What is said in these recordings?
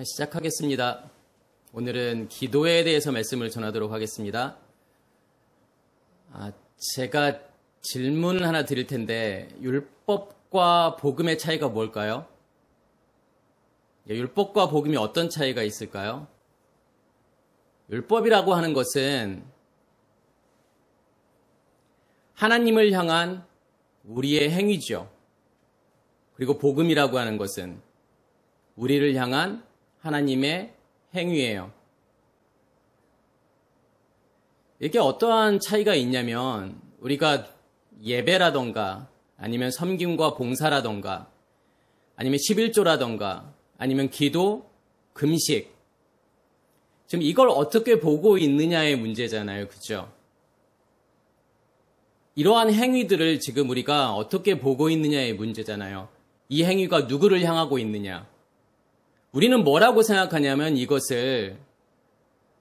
시작하겠습니다. 오늘은 기도에 대해서 말씀을 전하도록 하겠습니다. 제가 질문을 하나 드릴 텐데 율법과 복음의 차이가 뭘까요? 율법과 복음이 어떤 차이가 있을까요? 율법이라고 하는 것은 하나님을 향한 우리의 행위죠. 그리고 복음이라고 하는 것은 우리를 향한 하나님의 행위예요. 이게 어떠한 차이가 있냐면 우리가 예배라던가 아니면 섬김과 봉사라던가 아니면 11조라던가 아니면 기도, 금식 지금 이걸 어떻게 보고 있느냐의 문제잖아요. 그죠? 이러한 행위들을 지금 우리가 어떻게 보고 있느냐의 문제잖아요. 이 행위가 누구를 향하고 있느냐. 우리는 뭐라고 생각하냐면 이것을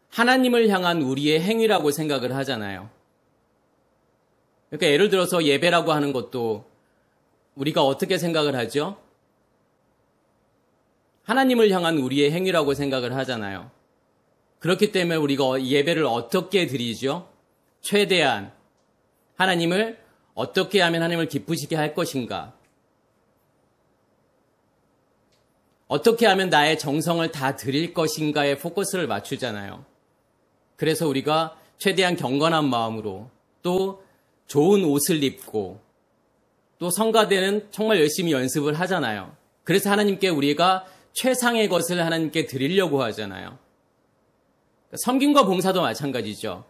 하나님을 향한 우리의 행위라고 생각을 하잖아요. 그러니까 예를 들어서 예배라고 하는 것도 우리가 어떻게 생각을 하죠? 하나님을 향한 우리의 행위라고 생각을 하잖아요. 그렇기 때문에 우리가 예배를 어떻게 드리죠? 최대한 하나님을 어떻게 하면 하나님을 기쁘시게 할 것인가? 어떻게 하면 나의 정성을 다 드릴 것인가에 포커스를 맞추잖아요. 그래서 우리가 최대한 경건한 마음으로 또 좋은 옷을 입고 또 성가대는 정말 열심히 연습을 하잖아요. 그래서 하나님께 우리가 최상의 것을 하나님께 드리려고 하잖아요. 섬김과 봉사도 마찬가지죠.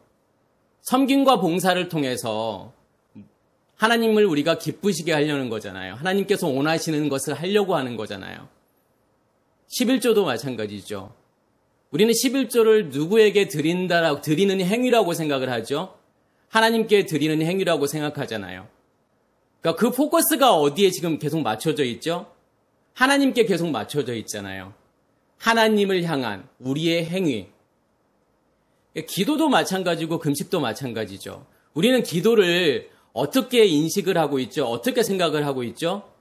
섬김과 봉사를 통해서 하나님을 우리가 기쁘시게 하려는 거잖아요. 하나님께서 원하시는 것을 하려고 하는 거잖아요. 11조도 마찬가지죠. 우리는 11조를 누구에게 드리는 행위라고 생각을 하죠? 하나님께 드리는 행위라고 생각하잖아요. 그러니까 그 포커스가 어디에 지금 계속 맞춰져 있죠? 하나님께 계속 맞춰져 있잖아요. 하나님을 향한 우리의 행위. 기도도 마찬가지고 금식도 마찬가지죠. 우리는 기도를 어떻게 인식을 하고 있죠? 어떻게 생각을 하고 있죠?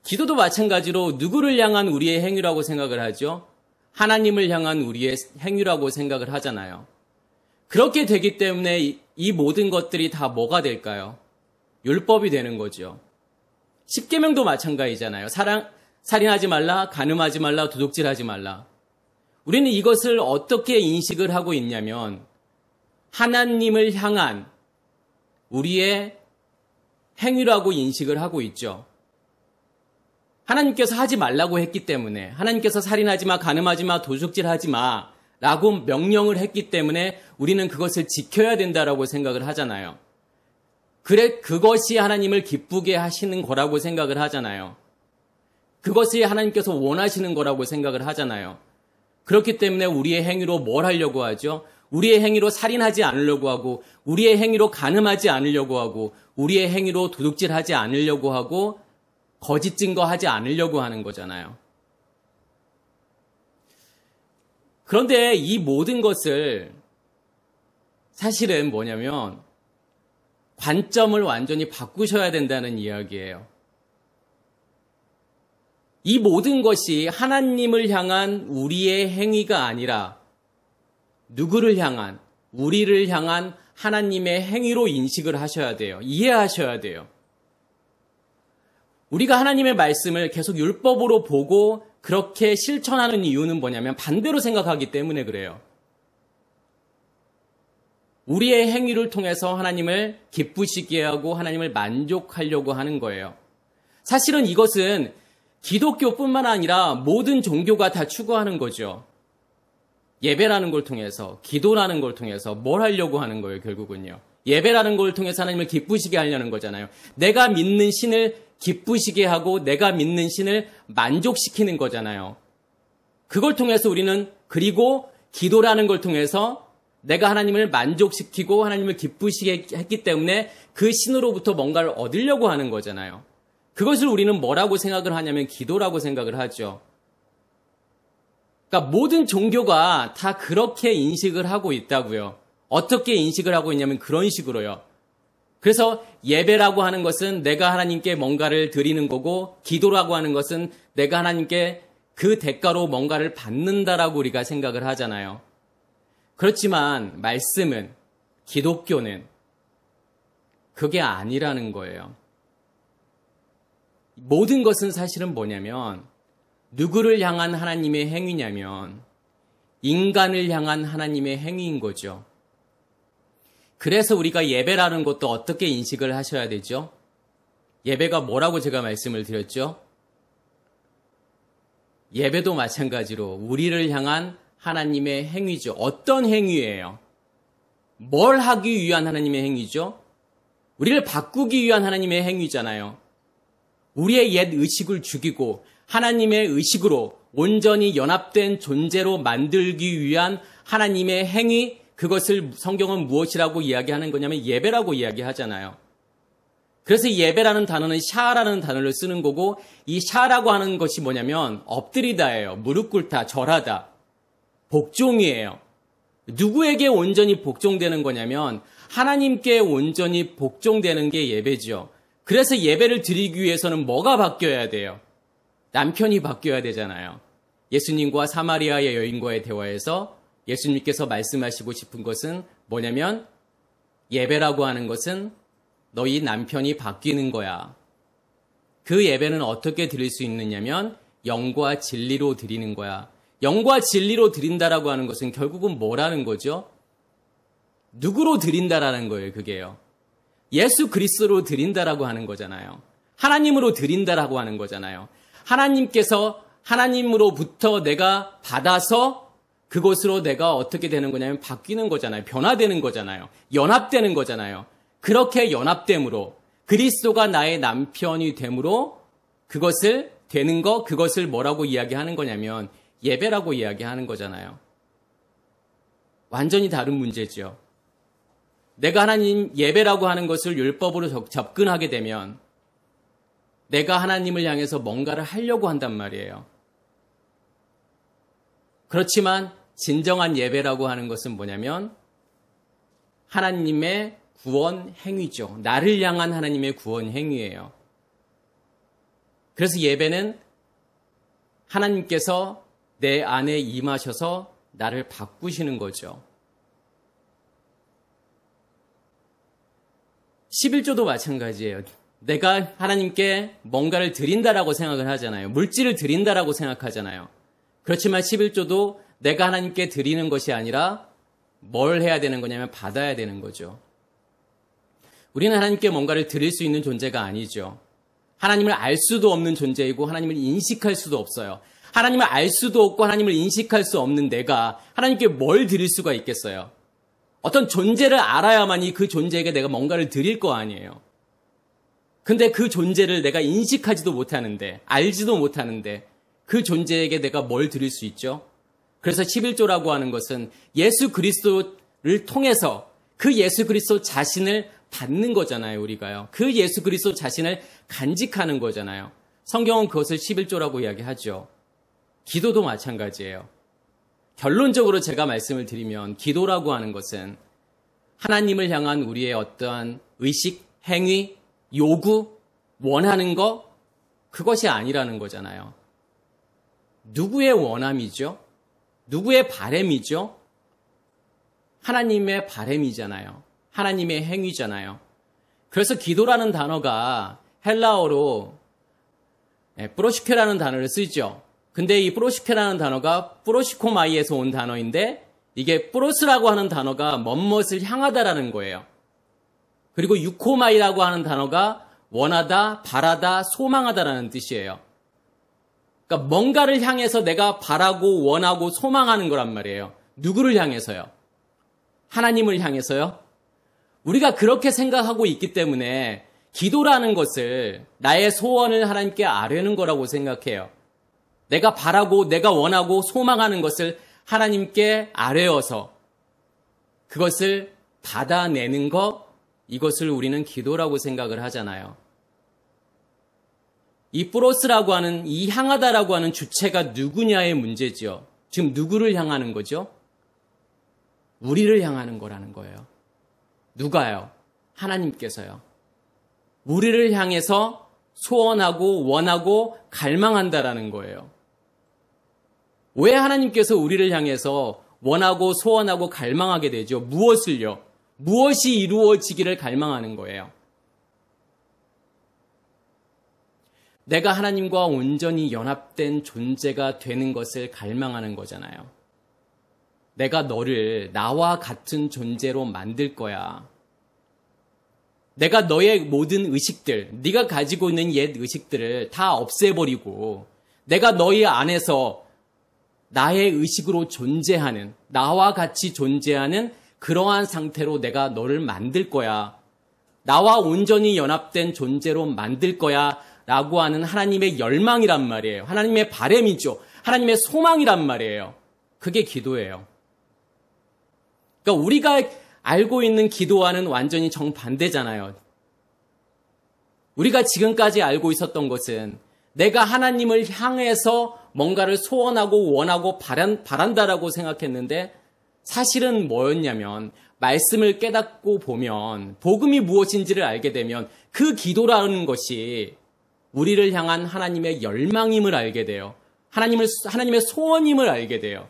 기도도 마찬가지로 누구를 향한 우리의 행위라고 생각을 하죠? 하나님을 향한 우리의 행위라고 생각을 하잖아요. 그렇게 되기 때문에 이 모든 것들이 다 뭐가 될까요? 율법이 되는 거죠. 십계명도 마찬가지잖아요. 살인하지 말라, 간음하지 말라, 도둑질하지 말라. 우리는 이것을 어떻게 인식을 하고 있냐면 하나님을 향한 우리의 행위라고 인식을 하고 있죠. 하나님께서 하지 말라고 했기 때문에 하나님께서 살인하지 마, 간음하지 마, 도둑질하지 마 라고 명령을 했기 때문에 우리는 그것을 지켜야 된다라고 생각을 하잖아요. 그것이 하나님을 기쁘게 하시는 거라고 생각을 하잖아요. 그것이 하나님께서 원하시는 거라고 생각을 하잖아요. 그렇기 때문에 우리의 행위로 뭘 하려고 하죠? 우리의 행위로 살인하지 않으려고 하고 우리의 행위로 간음하지 않으려고 하고 우리의 행위로 도둑질하지 않으려고 하고 거짓 증거하지 않으려고 하는 거잖아요. 그런데 이 모든 것을 사실은 뭐냐면 관점을 완전히 바꾸셔야 된다는 이야기예요. 이 모든 것이 하나님을 향한 우리의 행위가 아니라 누구를 향한, 우리를 향한 하나님의 행위로 인식을 하셔야 돼요. 이해하셔야 돼요. 우리가 하나님의 말씀을 계속 율법으로 보고 그렇게 실천하는 이유는 뭐냐면 반대로 생각하기 때문에 그래요. 우리의 행위를 통해서 하나님을 기쁘시게 하고 하나님을 만족하려고 하는 거예요. 사실은 이것은 기독교뿐만 아니라 모든 종교가 다 추구하는 거죠. 예배라는 걸 통해서, 기도라는 걸 통해서 뭘 하려고 하는 거예요, 결국은요. 예배라는 걸 통해서 하나님을 기쁘시게 하려는 거잖아요. 내가 믿는 신을 기쁘시게 하고 내가 믿는 신을 만족시키는 거잖아요. 그걸 통해서 우리는 그리고 기도라는 걸 통해서 내가 하나님을 만족시키고 하나님을 기쁘시게 했기 때문에 그 신으로부터 뭔가를 얻으려고 하는 거잖아요. 그것을 우리는 뭐라고 생각을 하냐면 기도라고 생각을 하죠. 그러니까 모든 종교가 다 그렇게 인식을 하고 있다고요. 어떻게 인식을 하고 있냐면 그런 식으로요. 그래서 예배라고 하는 것은 내가 하나님께 뭔가를 드리는 거고 기도라고 하는 것은 내가 하나님께 그 대가로 뭔가를 받는다라고 우리가 생각을 하잖아요. 그렇지만 말씀은, 기독교는 그게 아니라는 거예요. 모든 것은 사실은 뭐냐면 누구를 향한 하나님의 행위냐면 인간을 향한 하나님의 행위인 거죠. 그래서 우리가 예배라는 것도 어떻게 인식을 하셔야 되죠? 예배가 뭐라고 제가 말씀을 드렸죠? 예배도 마찬가지로 우리를 향한 하나님의 행위죠. 어떤 행위예요? 뭘 하기 위한 하나님의 행위죠? 우리를 바꾸기 위한 하나님의 행위잖아요. 우리의 옛 의식을 죽이고 하나님의 의식으로 온전히 연합된 존재로 만들기 위한 하나님의 행위, 그것을 성경은 무엇이라고 이야기하는 거냐면 예배라고 이야기하잖아요. 그래서 예배라는 단어는 샤라는 단어를 쓰는 거고, 이 샤라고 하는 것이 뭐냐면 엎드리다예요. 무릎 꿇다, 절하다. 복종이에요. 누구에게 온전히 복종되는 거냐면 하나님께 온전히 복종되는 게 예배죠. 그래서 예배를 드리기 위해서는 뭐가 바뀌어야 돼요? 남편이 바뀌어야 되잖아요. 예수님과 사마리아의 여인과의 대화에서 예수님께서 말씀하시고 싶은 것은 뭐냐면 예배라고 하는 것은 너희 남편이 바뀌는 거야. 그 예배는 어떻게 드릴 수 있느냐면 영과 진리로 드리는 거야. 영과 진리로 드린다라고 하는 것은 결국은 뭐라는 거죠? 누구로 드린다라는 거예요, 그게요. 예수 그리스도로 드린다라고 하는 거잖아요. 하나님으로 드린다라고 하는 거잖아요. 하나님께서 하나님으로부터 내가 받아서 그것으로 내가 어떻게 되는 거냐면 바뀌는 거잖아요. 변화되는 거잖아요. 연합되는 거잖아요. 그렇게 연합됨으로 그리스도가 나의 남편이 됨으로 그것을 되는 거, 그것을 뭐라고 이야기하는 거냐면 예배라고 이야기하는 거잖아요. 완전히 다른 문제죠. 내가 하나님 예배라고 하는 것을 율법으로 접근하게 되면 내가 하나님을 향해서 뭔가를 하려고 한단 말이에요. 그렇지만 진정한 예배라고 하는 것은 뭐냐면 하나님의 구원 행위죠. 나를 향한 하나님의 구원 행위예요. 그래서 예배는 하나님께서 내 안에 임하셔서 나를 바꾸시는 거죠. 11조도 마찬가지예요. 내가 하나님께 뭔가를 드린다라고 생각을 하잖아요. 물질을 드린다라고 생각하잖아요. 그렇지만 11조도 내가 하나님께 드리는 것이 아니라 뭘 해야 되는 거냐면 받아야 되는 거죠. 우리는 하나님께 뭔가를 드릴 수 있는 존재가 아니죠. 하나님을 알 수도 없는 존재이고 하나님을 인식할 수도 없어요. 하나님을 알 수도 없고 하나님을 인식할 수 없는 내가 하나님께 뭘 드릴 수가 있겠어요? 어떤 존재를 알아야만이 그 존재에게 내가 뭔가를 드릴 거 아니에요. 근데 그 존재를 내가 인식하지도 못하는데, 알지도 못하는데 그 존재에게 내가 뭘 드릴 수 있죠? 그래서 11조라고 하는 것은 예수 그리스도를 통해서 그 예수 그리스도 자신을 받는 거잖아요, 우리가요. 그 예수 그리스도 자신을 간직하는 거잖아요. 성경은 그것을 11조라고 이야기하죠. 기도도 마찬가지예요. 결론적으로 제가 말씀을 드리면 기도라고 하는 것은 하나님을 향한 우리의 어떠한 의식, 행위, 요구, 원하는 것, 그것이 아니라는 거잖아요. 누구의 원함이죠? 누구의 바램이죠? 하나님의 바램이잖아요. 하나님의 행위잖아요. 그래서 기도라는 단어가 헬라어로 프로시케라는 단어를 쓰죠. 근데 이 프로시케라는 단어가 프로시코마이에서 온 단어인데 이게 프로스라고 하는 단어가 멋뭇을 향하다라는 거예요. 그리고 유코마이라고 하는 단어가 원하다, 바라다, 소망하다라는 뜻이에요. 그러니까 뭔가를 향해서 내가 바라고 원하고 소망하는 거란 말이에요. 누구를 향해서요? 하나님을 향해서요? 우리가 그렇게 생각하고 있기 때문에 기도라는 것을 나의 소원을 하나님께 아뢰는 거라고 생각해요. 내가 바라고 내가 원하고 소망하는 것을 하나님께 아뢰어서 그것을 받아내는 것, 이것을 우리는 기도라고 생각을 하잖아요. 이 프로스라고 하는, 이 향하다라고 하는 주체가 누구냐의 문제죠. 지금 누구를 향하는 거죠? 우리를 향하는 거라는 거예요. 누가요? 하나님께서요. 우리를 향해서 소원하고 원하고 갈망한다라는 거예요. 왜 하나님께서 우리를 향해서 원하고 소원하고 갈망하게 되죠? 무엇을요? 무엇이 이루어지기를 갈망하는 거예요? 내가 하나님과 온전히 연합된 존재가 되는 것을 갈망하는 거잖아요. 내가 너를 나와 같은 존재로 만들 거야. 내가 너의 모든 의식들, 네가 가지고 있는 옛 의식들을 다 없애버리고 내가 너희 안에서 나의 의식으로 존재하는, 나와 같이 존재하는 그러한 상태로 내가 너를 만들 거야. 나와 온전히 연합된 존재로 만들 거야. 라고 하는 하나님의 열망이란 말이에요. 하나님의 바람이죠. 하나님의 소망이란 말이에요. 그게 기도예요. 그러니까 우리가 알고 있는 기도와는 완전히 정반대잖아요. 우리가 지금까지 알고 있었던 것은 내가 하나님을 향해서 뭔가를 소원하고 원하고 바란다라고 생각했는데 사실은 뭐였냐면 말씀을 깨닫고 보면 복음이 무엇인지를 알게 되면 그 기도라는 것이 우리를 향한 하나님의 열망임을 알게 돼요. 하나님의 소원임을 알게 돼요.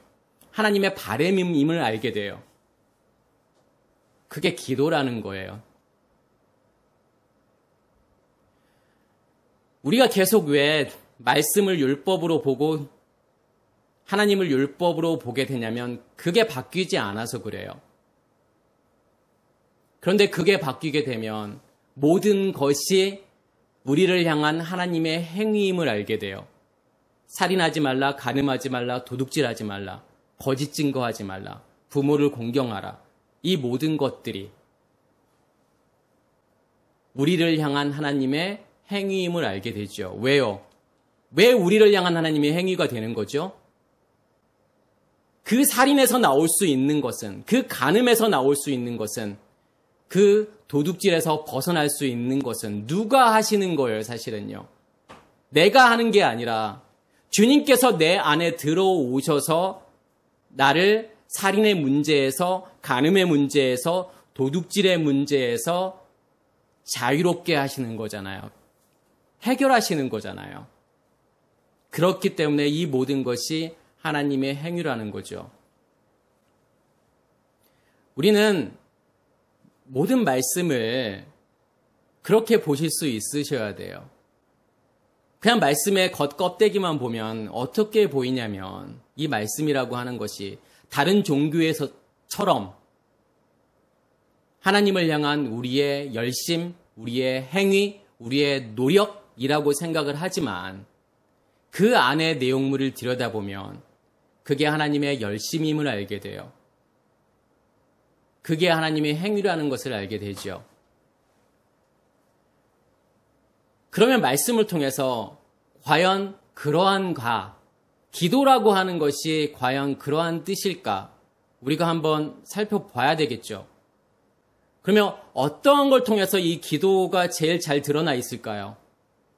하나님의 바람임을 알게 돼요. 그게 기도라는 거예요. 우리가 계속 왜 말씀을 율법으로 보고 하나님을 율법으로 보게 되냐면 그게 바뀌지 않아서 그래요. 그런데 그게 바뀌게 되면 모든 것이 우리를 향한 하나님의 행위임을 알게 돼요. 살인하지 말라, 간음하지 말라, 도둑질하지 말라, 거짓 증거하지 말라, 부모를 공경하라. 이 모든 것들이 우리를 향한 하나님의 행위임을 알게 되죠. 왜요? 왜 우리를 향한 하나님의 행위가 되는 거죠? 그 살인에서 나올 수 있는 것은, 그 간음에서 나올 수 있는 것은, 그 도둑질에서 벗어날 수 있는 것은 누가 하시는 거예요, 사실은요? 내가 하는 게 아니라 주님께서 내 안에 들어오셔서 나를 살인의 문제에서, 간음의 문제에서, 도둑질의 문제에서 자유롭게 하시는 거잖아요. 해결하시는 거잖아요. 그렇기 때문에 이 모든 것이 하나님의 행위라는 거죠. 우리는 모든 말씀을 그렇게 보실 수 있으셔야 돼요. 그냥 말씀의 겉껍데기만 보면 어떻게 보이냐면 이 말씀이라고 하는 것이 다른 종교에서처럼 하나님을 향한 우리의 열심, 우리의 행위, 우리의 노력이라고 생각을 하지만 그 안의 내용물을 들여다보면 그게 하나님의 열심임을 알게 돼요. 그게 하나님의 행위라는 것을 알게 되죠. 그러면 말씀을 통해서 과연 그러한가, 기도라고 하는 것이 과연 그러한 뜻일까? 우리가 한번 살펴봐야 되겠죠. 그러면 어떠한 걸 통해서 이 기도가 제일 잘 드러나 있을까요?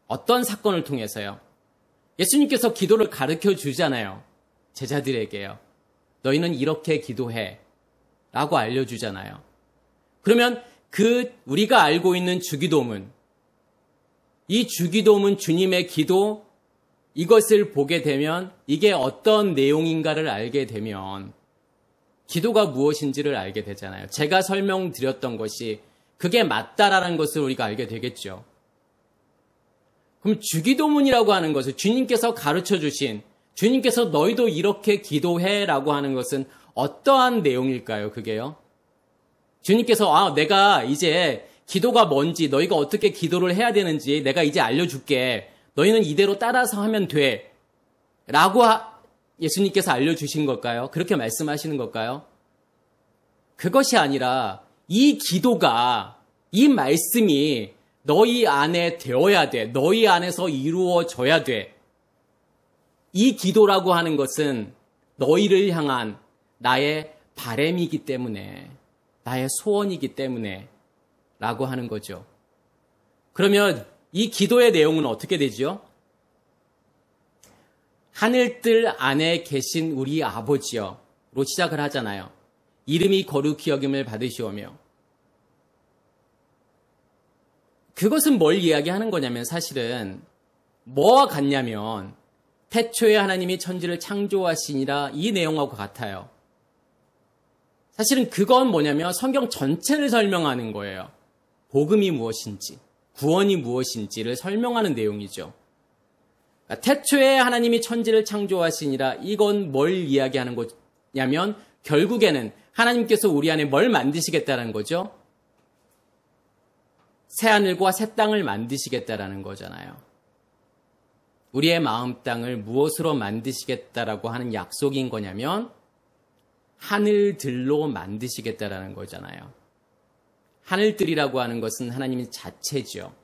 어떤 사건을 통해서요? 예수님께서 기도를 가르쳐 주잖아요. 제자들에게요. 너희는 이렇게 기도해. 라고 알려주잖아요. 그러면 우리가 알고 있는 주기도문, 이 주기도문 주님의 기도, 이것을 보게 되면 이게 어떤 내용인가를 알게 되면 기도가 무엇인지를 알게 되잖아요. 제가 설명드렸던 것이 그게 맞다라는 것을 우리가 알게 되겠죠. 그럼 주기도문이라고 하는 것을 주님께서 가르쳐 주신, 주님께서 너희도 이렇게 기도해라고 하는 것은 어떠한 내용일까요? 그게요. 주님께서 내가 이제 기도가 뭔지, 너희가 어떻게 기도를 해야 되는지 내가 이제 알려줄게. 너희는 이대로 따라서 하면 돼. 라고 예수님께서 알려주신 걸까요? 그렇게 말씀하시는 걸까요? 그것이 아니라 이 기도가, 이 말씀이 너희 안에 되어야 돼. 너희 안에서 이루어져야 돼. 이 기도라고 하는 것은 너희를 향한 나의 바람이기 때문에, 나의 소원이기 때문에 라고 하는 거죠. 그러면 이 기도의 내용은 어떻게 되죠? 하늘뜰 안에 계신 우리 아버지여 로 시작을 하잖아요. 이름이 거룩히 여김을 받으시오며. 그것은 뭘 이야기하는 거냐면 사실은 뭐와 같냐면 태초에 하나님이 천지를 창조하시니라 이 내용하고 같아요. 사실은 그건 뭐냐면 성경 전체를 설명하는 거예요. 복음이 무엇인지, 구원이 무엇인지를 설명하는 내용이죠. 태초에 하나님이 천지를 창조하시니라 이건 뭘 이야기하는 거냐면 결국에는 하나님께서 우리 안에 뭘 만드시겠다는 거죠? 새하늘과 새 땅을 만드시겠다라는 거잖아요. 우리의 마음 땅을 무엇으로 만드시겠다라고 하는 약속인 거냐면 하늘들로 만드시겠다라는 거잖아요. 하늘들이라고 하는 것은 하나님의 자체죠.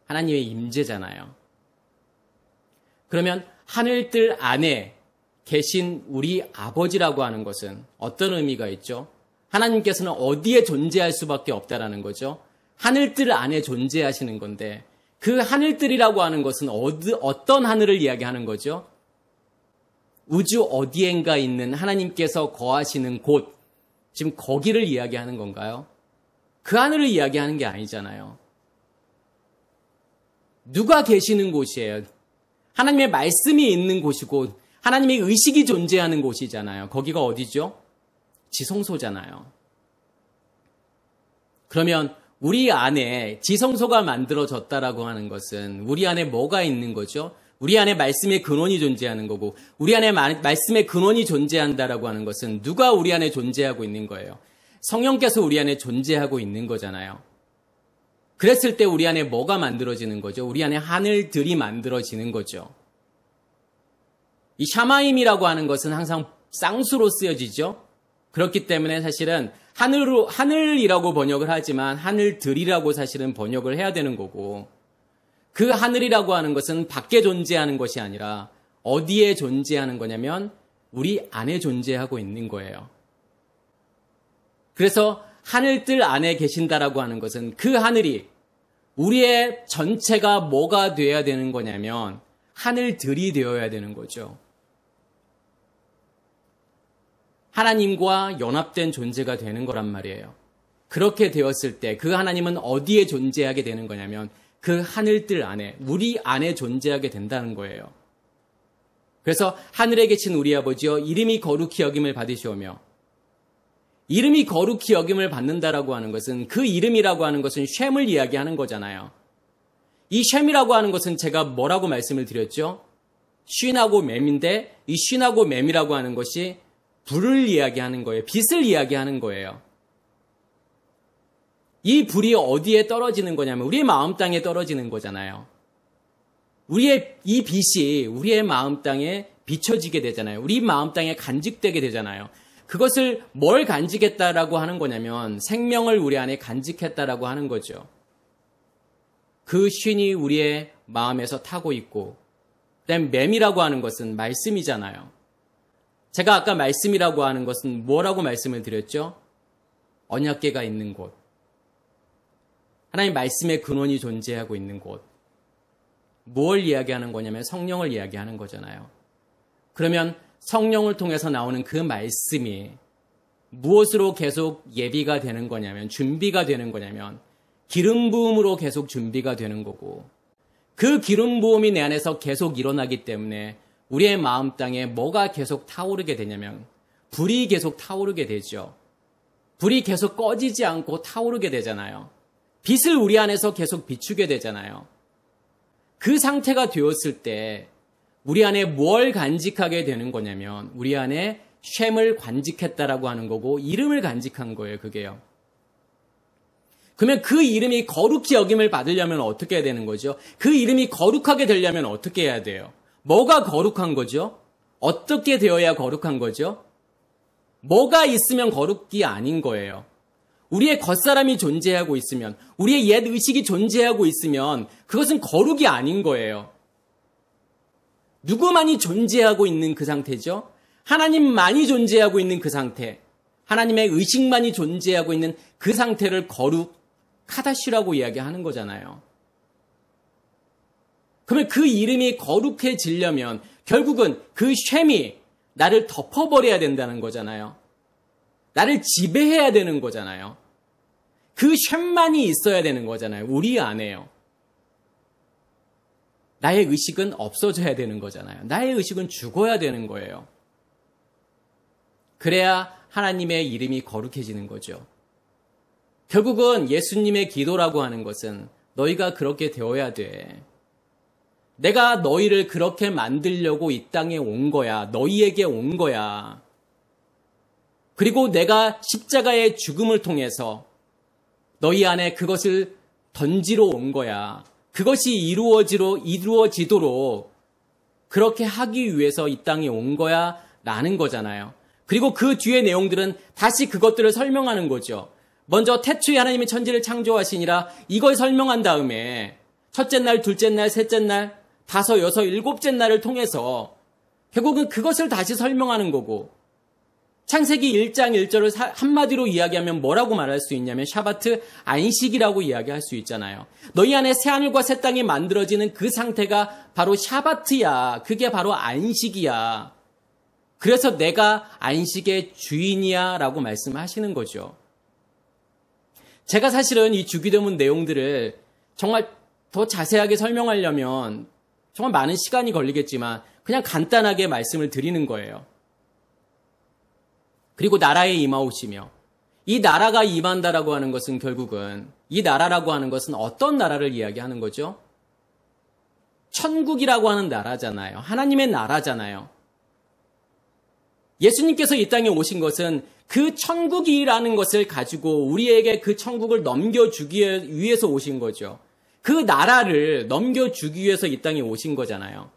하나님의 임재잖아요. 그러면 하늘들 안에 계신 우리 아버지라고 하는 것은 어떤 의미가 있죠? 하나님께서는 어디에 존재할 수밖에 없다라는 거죠. 하늘들 안에 존재하시는 건데 그 하늘들이라고 하는 것은 어떤 하늘을 이야기하는 거죠? 우주 어디엔가 있는 하나님께서 거하시는 곳, 지금 거기를 이야기하는 건가요? 그 하늘을 이야기하는 게 아니잖아요. 누가 계시는 곳이에요? 하나님의 말씀이 있는 곳이고 하나님의 의식이 존재하는 곳이잖아요. 거기가 어디죠? 지성소잖아요. 그러면 우리 안에 지성소가 만들어졌다라고 하는 것은 우리 안에 뭐가 있는 거죠? 우리 안에 말씀의 근원이 존재하는 거고 우리 안에 말씀의 근원이 존재한다라고 하는 것은 누가 우리 안에 존재하고 있는 거예요? 성령께서 우리 안에 존재하고 있는 거잖아요. 그랬을 때 우리 안에 뭐가 만들어지는 거죠? 우리 안에 하늘들이 만들어지는 거죠. 이 샤마임이라고 하는 것은 항상 쌍수로 쓰여지죠. 그렇기 때문에 사실은 하늘이라고 번역을 하지만 하늘들이라고 사실은 번역을 해야 되는 거고 그 하늘이라고 하는 것은 밖에 존재하는 것이 아니라 어디에 존재하는 거냐면 우리 안에 존재하고 있는 거예요. 그래서 하늘들 안에 계신다라고 하는 것은 그 하늘이 우리의 전체가 뭐가 되어야 되는 거냐면 하늘들이 되어야 되는 거죠. 하나님과 연합된 존재가 되는 거란 말이에요. 그렇게 되었을 때 그 하나님은 어디에 존재하게 되는 거냐면 그 하늘들 안에, 우리 안에 존재하게 된다는 거예요. 그래서 하늘에 계신 우리 아버지여 이름이 거룩히 여김을 받으시오며 이름이 거룩히 여김을 받는다라고 하는 것은 그 이름이라고 하는 것은 쉔을 이야기하는 거잖아요. 이 쉔이라고 하는 것은 제가 뭐라고 말씀을 드렸죠? 쉰하고 맴인데 이 쉰하고 맴이라고 하는 것이 불을 이야기하는 거예요. 빛을 이야기하는 거예요. 이 불이 어디에 떨어지는 거냐면 우리의 마음 땅에 떨어지는 거잖아요. 우리의 이 빛이 우리의 마음 땅에 비춰지게 되잖아요. 우리 마음 땅에 간직되게 되잖아요. 그것을 뭘 간직했다라고 하는 거냐면 생명을 우리 안에 간직했다라고 하는 거죠. 그 쉰이 우리의 마음에서 타고 있고 그다음 맴이라고 하는 것은 말씀이잖아요. 제가 아까 말씀이라고 하는 것은 뭐라고 말씀을 드렸죠? 언약궤가 있는 곳. 하나님 말씀의 근원이 존재하고 있는 곳. 무엇을 이야기하는 거냐면 성령을 이야기하는 거잖아요. 그러면 성령을 통해서 나오는 그 말씀이 무엇으로 계속 예비가 되는 거냐면 준비가 되는 거냐면 기름 부음으로 계속 준비가 되는 거고 그 기름 부음이 내 안에서 계속 일어나기 때문에 우리의 마음 땅에 뭐가 계속 타오르게 되냐면 불이 계속 타오르게 되죠. 불이 계속 꺼지지 않고 타오르게 되잖아요. 빛을 우리 안에서 계속 비추게 되잖아요. 그 상태가 되었을 때 우리 안에 뭘 간직하게 되는 거냐면 우리 안에 쉔을 간직했다라고 하는 거고 이름을 간직한 거예요. 그게요. 그러면 그 이름이 거룩히 여김을 받으려면 어떻게 해야 되는 거죠? 그 이름이 거룩하게 되려면 어떻게 해야 돼요? 뭐가 거룩한 거죠? 어떻게 되어야 거룩한 거죠? 뭐가 있으면 거룩이 아닌 거예요. 우리의 겉사람이 존재하고 있으면 우리의 옛 의식이 존재하고 있으면 그것은 거룩이 아닌 거예요. 누구만이 존재하고 있는 그 상태죠? 하나님만이 존재하고 있는 그 상태, 하나님의 의식만이 존재하고 있는 그 상태를 거룩, 카다시라고 이야기하는 거잖아요. 그러면 그 이름이 거룩해지려면 결국은 그 쉔이 나를 덮어버려야 된다는 거잖아요. 나를 지배해야 되는 거잖아요. 그 쉔만이 있어야 되는 거잖아요. 우리 안에요. 나의 의식은 없어져야 되는 거잖아요. 나의 의식은 죽어야 되는 거예요. 그래야 하나님의 이름이 거룩해지는 거죠. 결국은 예수님의 기도라고 하는 것은 너희가 그렇게 되어야 돼. 내가 너희를 그렇게 만들려고 이 땅에 온 거야. 너희에게 온 거야. 그리고 내가 십자가의 죽음을 통해서 너희 안에 그것을 던지러 온 거야. 그것이 이루어지도록 그렇게 하기 위해서 이 땅에 온 거야 라는 거잖아요. 그리고 그 뒤의 내용들은 다시 그것들을 설명하는 거죠. 먼저 태초에 하나님이 천지를 창조하시니라 이걸 설명한 다음에 첫째 날, 둘째 날, 셋째 날, 다섯, 여섯, 일곱째 날을 통해서 결국은 그것을 다시 설명하는 거고 창세기 1장 1절을 한마디로 이야기하면 뭐라고 말할 수 있냐면 샤바트 안식이라고 이야기할 수 있잖아요. 너희 안에 새하늘과 새 땅이 만들어지는 그 상태가 바로 샤바트야. 그게 바로 안식이야. 그래서 내가 안식의 주인이야 라고 말씀하시는 거죠. 제가 사실은 이 주기도문 내용들을 정말 더 자세하게 설명하려면 정말 많은 시간이 걸리겠지만 그냥 간단하게 말씀을 드리는 거예요. 그리고 나라에 임하오시며 이 나라가 임한다라고 하는 것은 결국은 이 나라라고 하는 것은 어떤 나라를 이야기하는 거죠? 천국이라고 하는 나라잖아요. 하나님의 나라잖아요. 예수님께서 이 땅에 오신 것은 그 천국이라는 것을 가지고 우리에게 그 천국을 넘겨주기 위해서 오신 거죠. 그 나라를 넘겨주기 위해서 이 땅에 오신 거잖아요.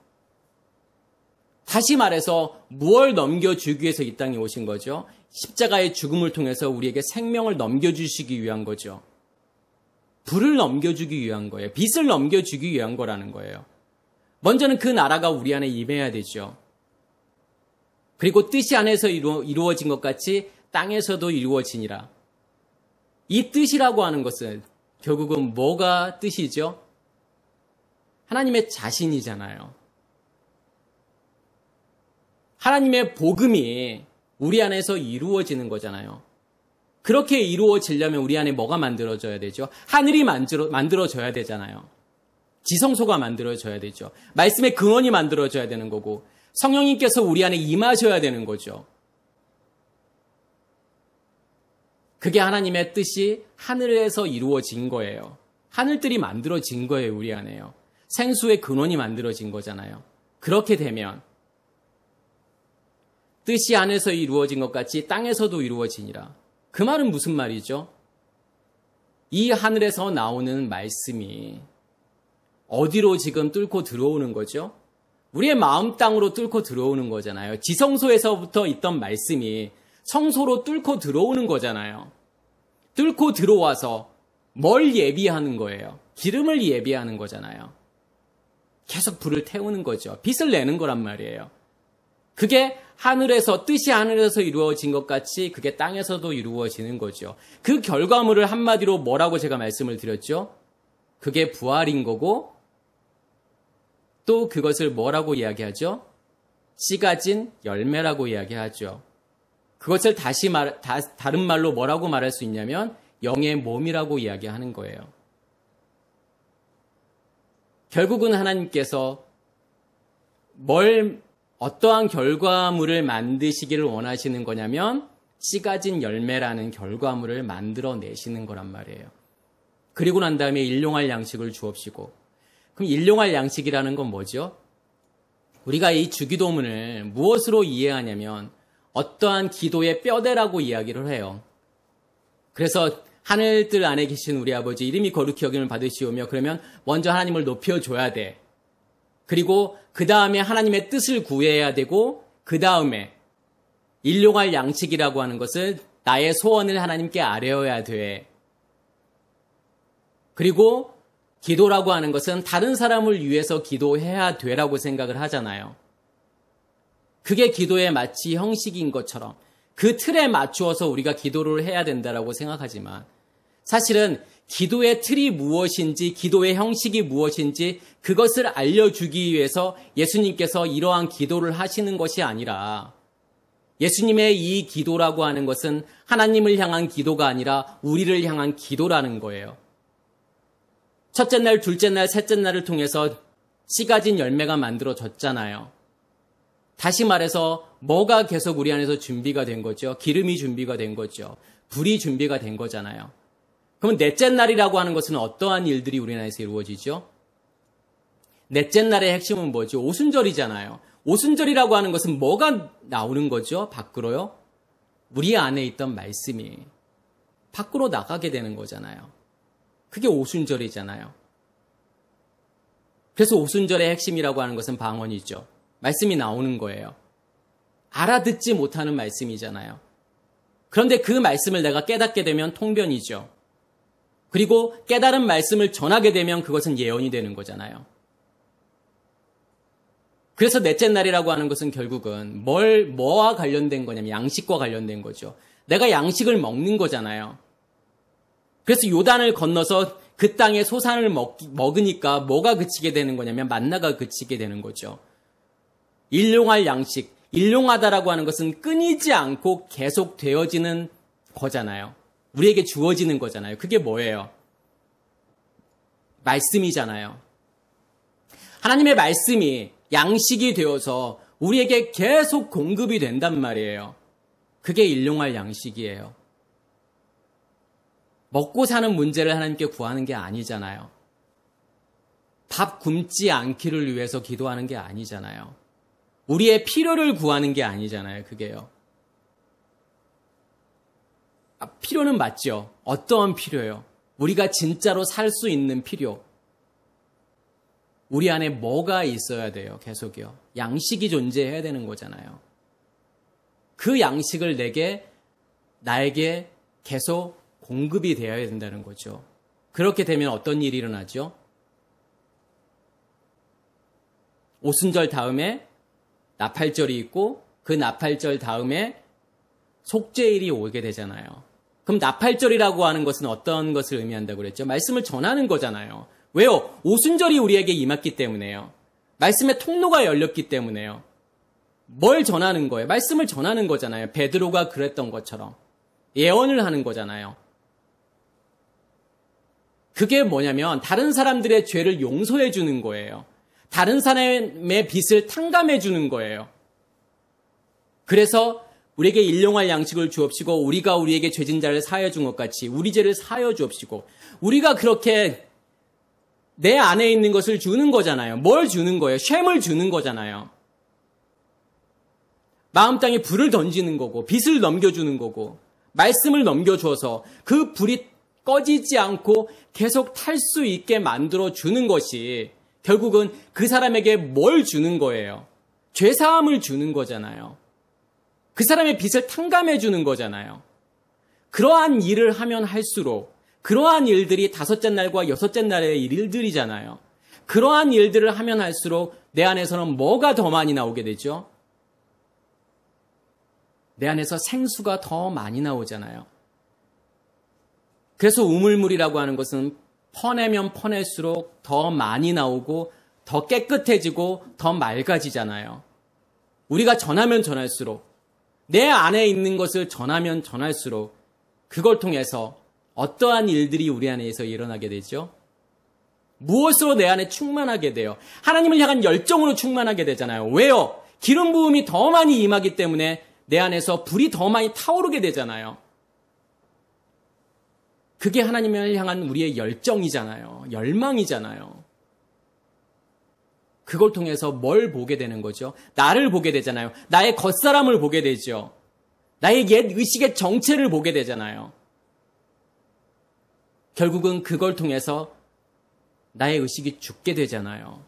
다시 말해서 무엇을 넘겨주기 위해서 이 땅에 오신 거죠? 십자가의 죽음을 통해서 우리에게 생명을 넘겨주시기 위한 거죠. 불을 넘겨주기 위한 거예요. 빛을 넘겨주기 위한 거라는 거예요. 먼저는 그 나라가 우리 안에 임해야 되죠. 그리고 뜻이 안에서 이루어진 것 같이 땅에서도 이루어지니라. 이 뜻이라고 하는 것은 결국은 뭐가 뜻이죠? 하나님의 자신이잖아요. 하나님의 복음이 우리 안에서 이루어지는 거잖아요. 그렇게 이루어지려면 우리 안에 뭐가 만들어져야 되죠? 하늘이 만들어져야 되잖아요. 지성소가 만들어져야 되죠. 말씀의 근원이 만들어져야 되는 거고 성령님께서 우리 안에 임하셔야 되는 거죠. 그게 하나님의 뜻이 하늘에서 이루어진 거예요. 하늘들이 만들어진 거예요, 우리 안에요. 생수의 근원이 만들어진 거잖아요. 그렇게 되면 뜻이 하늘에서 이루어진 것 같이 땅에서도 이루어지니라. 그 말은 무슨 말이죠? 이 하늘에서 나오는 말씀이 어디로 지금 뚫고 들어오는 거죠? 우리의 마음 땅으로 뚫고 들어오는 거잖아요. 지성소에서부터 있던 말씀이 성소로 뚫고 들어오는 거잖아요. 뚫고 들어와서 뭘 예비하는 거예요? 기름을 예비하는 거잖아요. 계속 불을 태우는 거죠. 빛을 내는 거란 말이에요. 그게 하늘에서, 뜻이 하늘에서 이루어진 것 같이 그게 땅에서도 이루어지는 거죠. 그 결과물을 한마디로 뭐라고 제가 말씀을 드렸죠? 그게 부활인 거고 또 그것을 뭐라고 이야기하죠? 씨 가진 열매라고 이야기하죠. 그것을 다른 말로 뭐라고 말할 수 있냐면 영의 몸이라고 이야기하는 거예요. 결국은 하나님께서 어떠한 결과물을 만드시기를 원하시는 거냐면 씨 가진 열매라는 결과물을 만들어내시는 거란 말이에요. 그리고 난 다음에 일용할 양식을 주옵시고, 그럼 일용할 양식이라는 건 뭐죠? 우리가 이 주기도문을 무엇으로 이해하냐면 어떠한 기도의 뼈대라고 이야기를 해요. 그래서 하늘들 안에 계신 우리 아버지 이름이 거룩히 여김을 받으시오며, 그러면 먼저 하나님을 높여줘야 돼. 그리고 그 다음에 하나님의 뜻을 구해야 되고, 그 다음에 일용할 양식이라고 하는 것을 나의 소원을 하나님께 아뢰어야 돼. 그리고 기도라고 하는 것은 다른 사람을 위해서 기도해야 되라고 생각을 하잖아요. 그게 기도의 마치 형식인 것처럼 그 틀에 맞추어서 우리가 기도를 해야 된다라고 생각하지만, 사실은 기도의 틀이 무엇인지, 기도의 형식이 무엇인지 그것을 알려주기 위해서 예수님께서 이러한 기도를 하시는 것이 아니라, 예수님의 이 기도라고 하는 것은 하나님을 향한 기도가 아니라 우리를 향한 기도라는 거예요. 첫째 날, 둘째 날, 셋째 날을 통해서 씨 가진 열매가 만들어졌잖아요. 다시 말해서 뭐가 계속 우리 안에서 준비가 된 거죠? 기름이 준비가 된 거죠. 불이 준비가 된 거잖아요. 그럼 넷째 날이라고 하는 것은 어떠한 일들이 우리 안에서 이루어지죠? 넷째 날의 핵심은 뭐죠? 오순절이잖아요. 오순절이라고 하는 것은 뭐가 나오는 거죠? 밖으로요? 우리 안에 있던 말씀이 밖으로 나가게 되는 거잖아요. 그게 오순절이잖아요. 그래서 오순절의 핵심이라고 하는 것은 방언이죠. 말씀이 나오는 거예요. 알아듣지 못하는 말씀이잖아요. 그런데 그 말씀을 내가 깨닫게 되면 통변이죠. 그리고 깨달은 말씀을 전하게 되면 그것은 예언이 되는 거잖아요. 그래서 넷째 날이라고 하는 것은 결국은 뭐와 관련된 거냐면 양식과 관련된 거죠. 내가 양식을 먹는 거잖아요. 그래서 요단을 건너서 그 땅에 소산을 먹으니까 뭐가 그치게 되는 거냐면 만나가 그치게 되는 거죠. 일용할 양식, 일용하다라고 하는 것은 끊이지 않고 계속 되어지는 거잖아요. 우리에게 주어지는 거잖아요. 그게 뭐예요? 말씀이잖아요. 하나님의 말씀이 양식이 되어서 우리에게 계속 공급이 된단 말이에요. 그게 일용할 양식이에요. 먹고 사는 문제를 하나님께 구하는 게 아니잖아요. 밥 굶지 않기를 위해서 기도하는 게 아니잖아요. 우리의 필요를 구하는 게 아니잖아요. 그게요. 필요는 맞죠. 어떠한 필요요? 우리가 진짜로 살 수 있는 필요. 우리 안에 뭐가 있어야 돼요? 계속이요. 양식이 존재해야 되는 거잖아요. 그 양식을 나에게 계속 공급이 되어야 된다는 거죠. 그렇게 되면 어떤 일이 일어나죠? 오순절 다음에 나팔절이 있고 그 나팔절 다음에 속죄일이 오게 되잖아요. 그럼 나팔절이라고 하는 것은 어떤 것을 의미한다고 그랬죠? 말씀을 전하는 거잖아요. 왜요? 오순절이 우리에게 임했기 때문에요. 말씀의 통로가 열렸기 때문에요. 뭘 전하는 거예요? 말씀을 전하는 거잖아요. 베드로가 그랬던 것처럼. 예언을 하는 거잖아요. 그게 뭐냐면 다른 사람들의 죄를 용서해 주는 거예요. 다른 사람의 빚을 탕감해 주는 거예요. 그래서 우리에게 일용할 양식을 주옵시고 우리가 우리에게 죄진 자를 사하여 준 것 같이 우리 죄를 사하여 주옵시고 우리가 그렇게 내 안에 있는 것을 주는 거잖아요. 뭘 주는 거예요? 쉔을 주는 거잖아요. 마음 땅에 불을 던지는 거고 빚을 넘겨주는 거고 말씀을 넘겨줘서 그 불이 꺼지지 않고 계속 탈 수 있게 만들어주는 것이 결국은 그 사람에게 뭘 주는 거예요? 죄사함을 주는 거잖아요. 그 사람의 빚을 탕감해 주는 거잖아요. 그러한 일을 하면 할수록 그러한 일들이 다섯째 날과 여섯째 날의 일들이잖아요. 그러한 일들을 하면 할수록 내 안에서는 뭐가 더 많이 나오게 되죠? 내 안에서 생수가 더 많이 나오잖아요. 그래서 우물물이라고 하는 것은 퍼내면 퍼낼수록 더 많이 나오고 더 깨끗해지고 더 맑아지잖아요. 우리가 전하면 전할수록 내 안에 있는 것을 전하면 전할수록 그걸 통해서 어떠한 일들이 우리 안에서 일어나게 되죠? 무엇으로 내 안에 충만하게 돼요? 하나님을 향한 열정으로 충만하게 되잖아요. 왜요? 기름 부음이 더 많이 임하기 때문에 내 안에서 불이 더 많이 타오르게 되잖아요. 그게 하나님을 향한 우리의 열정이잖아요. 열망이잖아요. 그걸 통해서 뭘 보게 되는 거죠? 나를 보게 되잖아요. 나의 겉사람을 보게 되죠. 나의 옛 의식의 정체를 보게 되잖아요. 결국은 그걸 통해서 나의 의식이 죽게 되잖아요.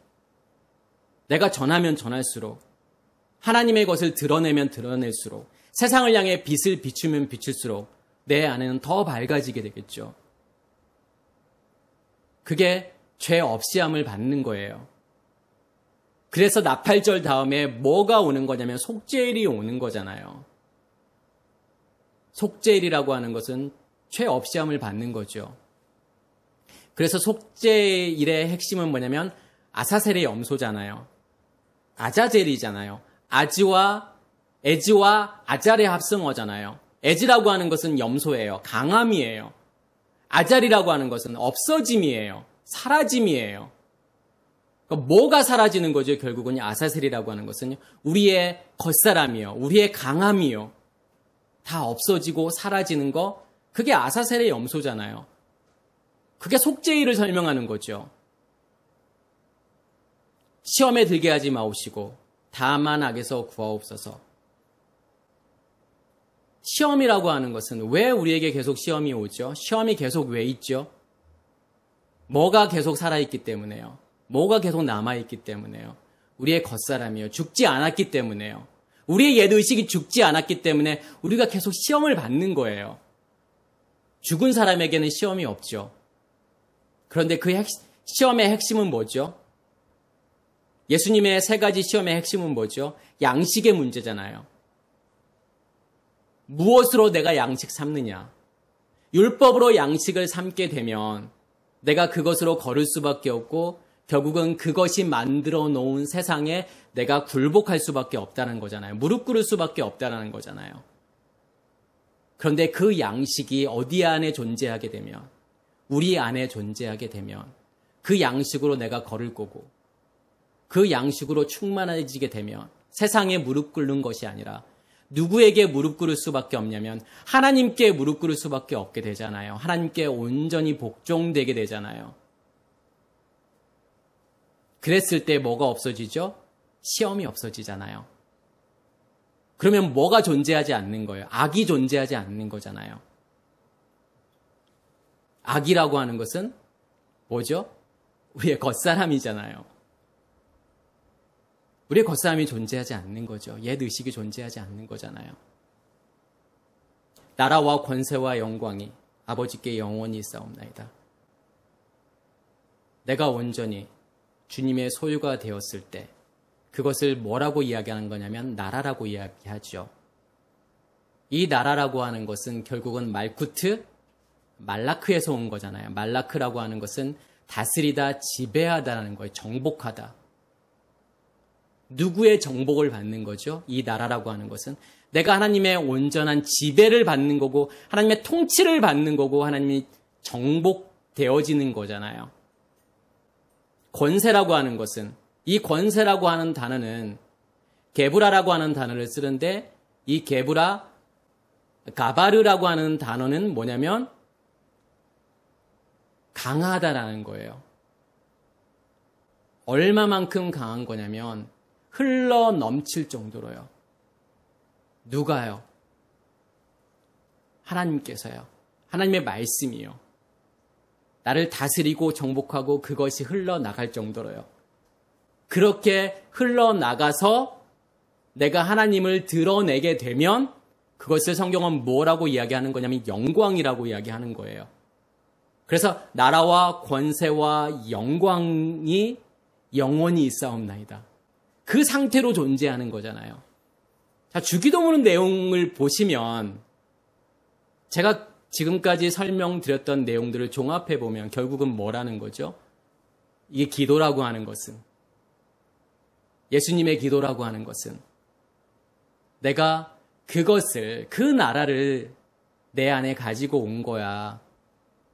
내가 전하면 전할수록 하나님의 것을 드러내면 드러낼수록 세상을 향해 빛을 비추면 비출수록 내 안에는 더 밝아지게 되겠죠. 그게 죄 없이함을 받는 거예요. 그래서 나팔절 다음에 뭐가 오는 거냐면 속죄일이 오는 거잖아요. 속죄일이라고 하는 것은 죄 없이함을 받는 거죠. 그래서 속죄일의 핵심은 뭐냐면 아사셀의 염소잖아요. 아자젤이잖아요. 에지와 아잘의 합성어잖아요. 에지라고 하는 것은 염소예요. 강함이에요. 아잘이라고 하는 것은 없어짐이에요. 사라짐이에요. 그러니까 뭐가 사라지는 거죠? 결국은 아사셀이라고 하는 것은요. 우리의 겉사람이요. 우리의 강함이요. 다 없어지고 사라지는 거, 그게 아사셀의 염소잖아요. 그게 속죄일을 설명하는 거죠. 시험에 들게 하지 마옵시고 다만 악에서 구하옵소서. 시험이라고 하는 것은 왜 우리에게 계속 시험이 오죠? 시험이 계속 왜 있죠? 뭐가 계속 살아있기 때문에요. 뭐가 계속 남아있기 때문에요. 우리의 겉사람이요. 죽지 않았기 때문에요. 우리의 옛의식이 죽지 않았기 때문에 우리가 계속 시험을 받는 거예요. 죽은 사람에게는 시험이 없죠. 그런데 그 시험의 핵심은 뭐죠? 예수님의 세 가지 시험의 핵심은 뭐죠? 양식의 문제잖아요. 무엇으로 내가 양식 삼느냐? 율법으로 양식을 삼게 되면 내가 그것으로 걸을 수밖에 없고 결국은 그것이 만들어 놓은 세상에 내가 굴복할 수밖에 없다는 거잖아요. 무릎 꿇을 수밖에 없다는 거잖아요. 그런데 그 양식이 어디 안에 존재하게 되면, 우리 안에 존재하게 되면 그 양식으로 내가 걸을 거고 그 양식으로 충만해지게 되면 세상에 무릎 꿇는 것이 아니라 누구에게 무릎 꿇을 수밖에 없냐면 하나님께 무릎 꿇을 수밖에 없게 되잖아요. 하나님께 온전히 복종되게 되잖아요. 그랬을 때 뭐가 없어지죠? 시험이 없어지잖아요. 그러면 뭐가 존재하지 않는 거예요? 악이 존재하지 않는 거잖아요. 악이라고 하는 것은 뭐죠? 우리의 겉사람이잖아요. 우리의 겉사람이 존재하지 않는 거죠. 옛 의식이 존재하지 않는 거잖아요. 나라와 권세와 영광이 아버지께 영원히 있사옵나이다. 내가 온전히 주님의 소유가 되었을 때 그것을 뭐라고 이야기하는 거냐면 나라라고 이야기하죠. 이 나라라고 하는 것은 결국은 말쿠트, 말라크에서 온 거잖아요. 말라크라고 하는 것은 다스리다, 지배하다라는 거예요. 정복하다. 누구의 정복을 받는 거죠? 이 나라라고 하는 것은 내가 하나님의 온전한 지배를 받는 거고 하나님의 통치를 받는 거고 하나님이 정복되어지는 거잖아요. 권세라고 하는 것은 이 권세라고 하는 단어는 게브라라고 하는 단어를 쓰는데 이 게브라, 가바르라고 하는 단어는 뭐냐면 강하다라는 거예요. 얼마만큼 강한 거냐면 흘러 넘칠 정도로요. 누가요? 하나님께서요. 하나님의 말씀이요. 나를 다스리고 정복하고 그것이 흘러나갈 정도로요. 그렇게 흘러나가서 내가 하나님을 드러내게 되면 그것을 성경은 뭐라고 이야기하는 거냐면 영광이라고 이야기하는 거예요. 그래서 나라와 권세와 영광이 영원히 있사옵나이다. 그 상태로 존재하는 거잖아요. 자, 주기도문 내용을 보시면 제가 지금까지 설명드렸던 내용들을 종합해 보면 결국은 뭐라는 거죠? 이게 기도라고 하는 것은, 예수님의 기도라고 하는 것은 내가 그것을, 그 나라를 내 안에 가지고 온 거야.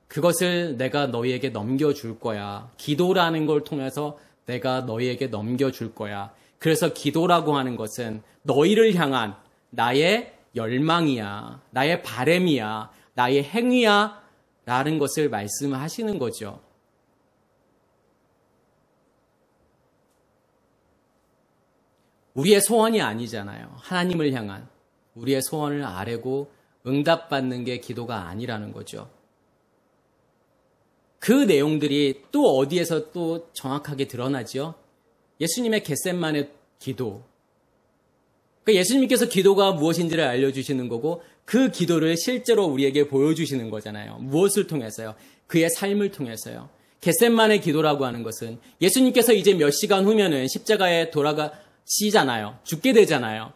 그것을 내가 너희에게 넘겨줄 거야. 기도라는 걸 통해서 내가 너희에게 넘겨줄 거야. 그래서 기도라고 하는 것은 너희를 향한 나의 열망이야. 나의 바램이야. 나의 행위야. 라는 것을 말씀하시는 거죠. 우리의 소원이 아니잖아요. 하나님을 향한 우리의 소원을 아뢰고 응답받는 게 기도가 아니라는 거죠. 그 내용들이 또 어디에서 또 정확하게 드러나죠? 예수님의 겟셋만의 기도. 그러니까 예수님께서 기도가 무엇인지를 알려주시는 거고 그 기도를 실제로 우리에게 보여주시는 거잖아요. 무엇을 통해서요? 그의 삶을 통해서요. 겟셋만의 기도라고 하는 것은 예수님께서 이제 몇 시간 후면은 십자가에 돌아가시잖아요. 죽게 되잖아요.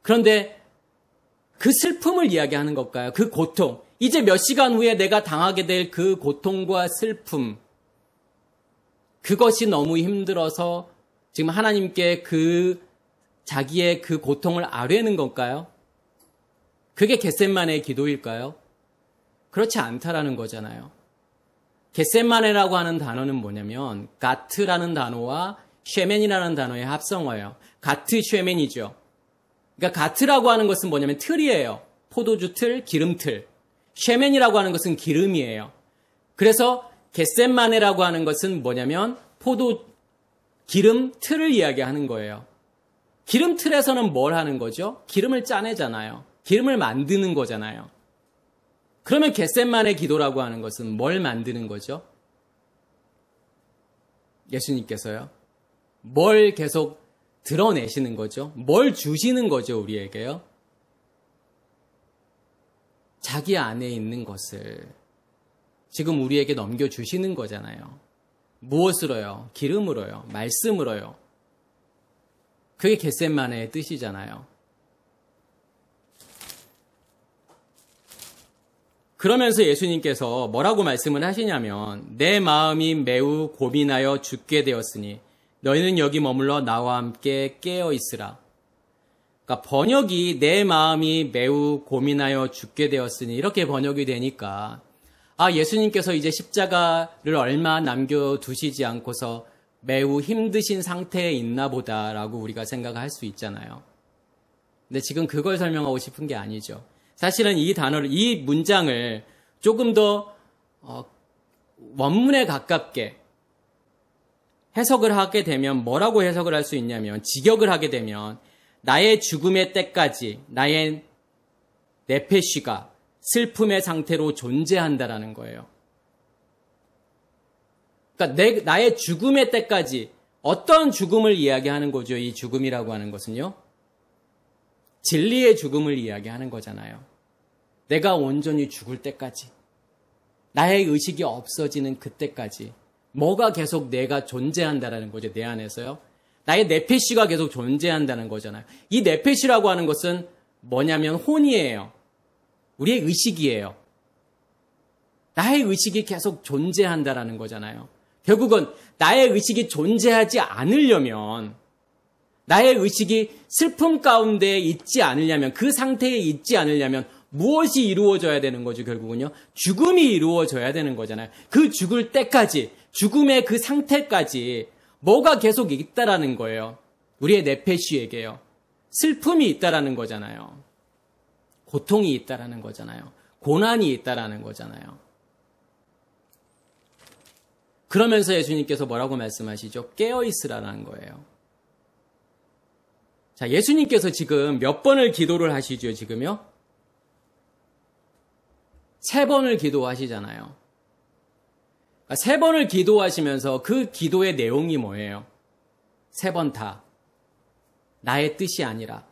그런데 그 슬픔을 이야기하는 걸까요? 그 고통. 이제 몇 시간 후에 내가 당하게 될 그 고통과 슬픔. 그것이 너무 힘들어서 지금 하나님께 자기의 그 고통을 아뢰는 걸까요? 그게 겟셋만의 기도일까요? 그렇지 않다라는 거잖아요. 겟세마네라고 하는 단어는 뭐냐면 가트라는 단어와 쉐멘이라는 단어의 합성어예요. 가트 쉐멘이죠. 그러니까 가트라고 하는 것은 뭐냐면 틀이에요. 포도주 틀, 기름틀. 쉐멘이라고 하는 것은 기름이에요. 그래서 겟세마네라고 하는 것은 뭐냐면 기름 틀을 이야기하는 거예요. 기름 틀에서는 뭘 하는 거죠? 기름을 짜내잖아요. 기름을 만드는 거잖아요. 그러면 겟세마네 기도라고 하는 것은 뭘 만드는 거죠? 예수님께서요. 뭘 계속 드러내시는 거죠? 뭘 주시는 거죠, 우리에게요? 자기 안에 있는 것을 지금 우리에게 넘겨주시는 거잖아요. 무엇으로요? 기름으로요. 말씀으로요. 그게 겟세마네의 뜻이잖아요. 그러면서 예수님께서 뭐라고 말씀을 하시냐면 내 마음이 매우 고민하여 죽게 되었으니 너희는 여기 머물러 나와 함께 깨어 있으라. 그러니까 번역이 내 마음이 매우 고민하여 죽게 되었으니 이렇게 번역이 되니까 예수님께서 이제 십자가를 얼마 남겨두시지 않고서 매우 힘드신 상태에 있나 보다라고 우리가 생각할 수 있잖아요. 근데 지금 그걸 설명하고 싶은 게 아니죠. 사실은 이 문장을 조금 더 원문에 가깝게 해석을 하게 되면 뭐라고 해석을 할 수 있냐면 직역을 하게 되면 나의 죽음의 때까지 나의 네페시가 슬픔의 상태로 존재한다라는 거예요. 그러니까 나의 죽음의 때까지 어떤 죽음을 이야기하는 거죠? 이 죽음이라고 하는 것은요. 진리의 죽음을 이야기하는 거잖아요. 내가 온전히 죽을 때까지, 나의 의식이 없어지는 그때까지 뭐가 계속 내가 존재한다라는 거죠. 내 안에서요. 나의 네페시가 계속 존재한다는 거잖아요. 이 네페시라고 하는 것은 뭐냐면 혼이에요. 우리의 의식이에요. 나의 의식이 계속 존재한다라는 거잖아요. 결국은 나의 의식이 존재하지 않으려면, 나의 의식이 슬픔 가운데 있지 않으려면, 그 상태에 있지 않으려면 무엇이 이루어져야 되는 거죠, 결국은요? 죽음이 이루어져야 되는 거잖아요. 그 죽을 때까지, 죽음의 그 상태까지 뭐가 계속 있다라는 거예요. 우리의 네페시에게요. 슬픔이 있다라는 거잖아요. 고통이 있다라는 거잖아요. 고난이 있다라는 거잖아요. 그러면서 예수님께서 뭐라고 말씀하시죠? 깨어있으라는 거예요. 자, 예수님께서 지금 몇 번을 기도를 하시죠, 지금요? 3번을 기도하시잖아요. 3번을 기도하시면서 그 기도의 내용이 뭐예요? 3번 다 나의 뜻이 아니라